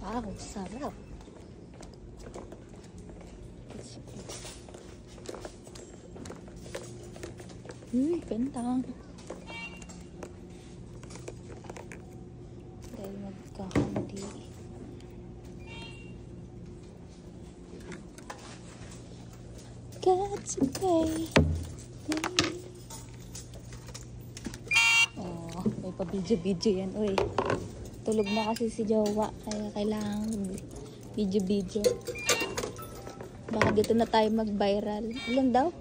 Wow, sarap. Bentang. Dahil magkakandi. Got to pay. Oh, may pa-video-video yan. Uy, tulog na kasi si Jowa. Kaya kailangan video-video. Baka dito na tayo mag-viral. Ilan daw?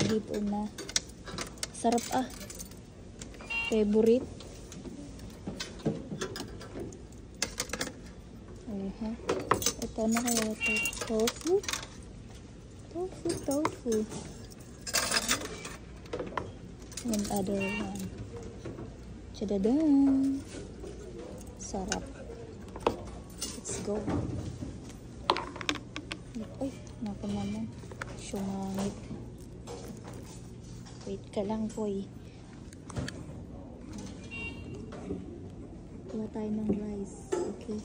Dito na. Sarap ah. Favorite. Ito na kaya ito. Tofu. Tofu. And other one. Chadadan. Sarap. Let's go. Ay, naku naman. Sumangit. Wait ka lang po eh. Kuha tayo ng rice. Okay.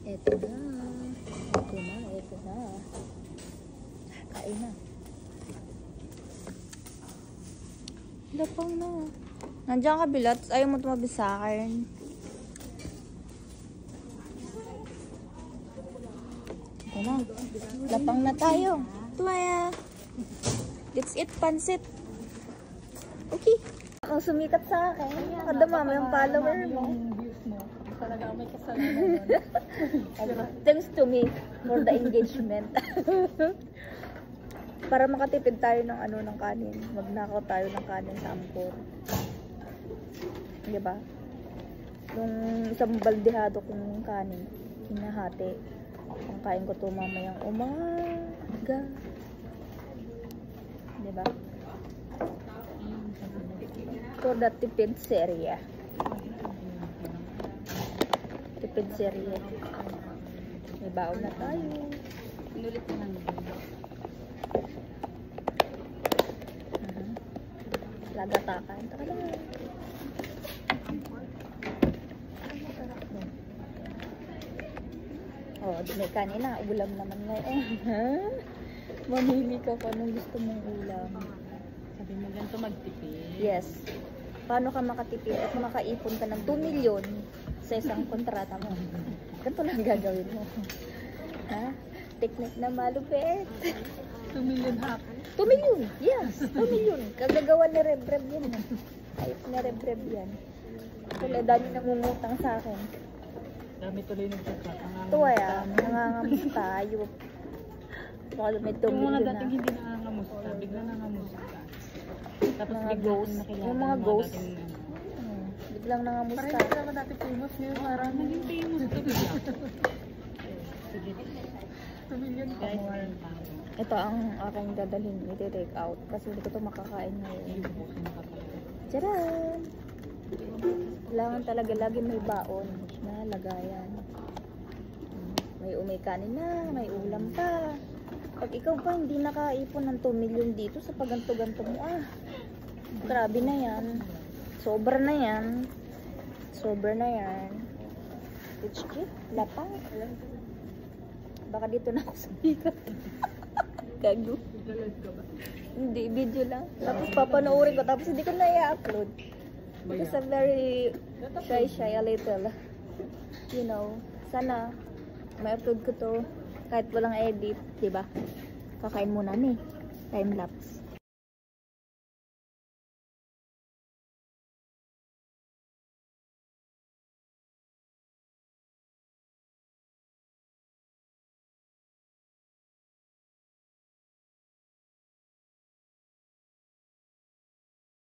Ito na. Kain na. Lapang na. Nandiyan ka, Bilot. Ayaw mo tumabi sa akin. Ito na. Lapang na tayo. Tumaya. Let's eat pansit. Okay. Ang sumikat sa akin. Kada mama yung follower mo. Talaga may kasalanan doon. Thanks to me for the engagement. Para makatipid tayo ng ng kanin. Magnakaw tayo ng kanin sa Amcor. Diba? Yung isang baldehado kong kanin, hinahati. Ang kain ko to mamayang umaga. Diba? For the tipid serya. Tipid serye. May baon na tayo. Pinulit na lang. Lagatakan. Taka lang. Oh, may kanina. Ulam naman ngayon. Mamili ka pa nung gusto mong ulam. Sabi mo ganito magtipid. Yes. Paano ka makatipid at makaipon ka ng 2 million sa isang kontrata mo? Ganito lang gagawin mo. Ha? Technique na malupit. 2 million half. 2 million! Yes! 2 million! Kagagawa ni Rebreb yan. Ayot ni Rebreb yan. Kaya dami namumutang sa akin. Dami tuloy nagtutsak. Tuwaya, nangangamus tayo. Baka may 2 Yung mga million dating na. hindi nangangamusta, bigla nangangamusta. Tapos Mga bigla ghost. nakilala Yung mga ghost. dating, Biglang nangamusta. parang hindi naman dati famous ngayon. Parang naging famous to bigla. Sige. 2 million pa more. Ito ang aking dadalhin. I-take out. Kasi hindi ko ito makakain ngayon. Tcharan! Kailangan talaga lagi may baon na lagayan. May kanin na, may ulam pa. Pag ikaw pa hindi nakaipon ng 2 million dito sa paganto-ganto mo, grabe na yan. Sobra na yan. Sobra na yan. It's cute. Lapang. Baka dito na ako sumikat. Gago. Hindi, video lang. Tapos papanoorin ko. Tapos hindi ko na i-upload. Because I'm very shy a little. You know, sana may upload ko to kahit walang edit, diba? Kakain muna ni. Time lapse.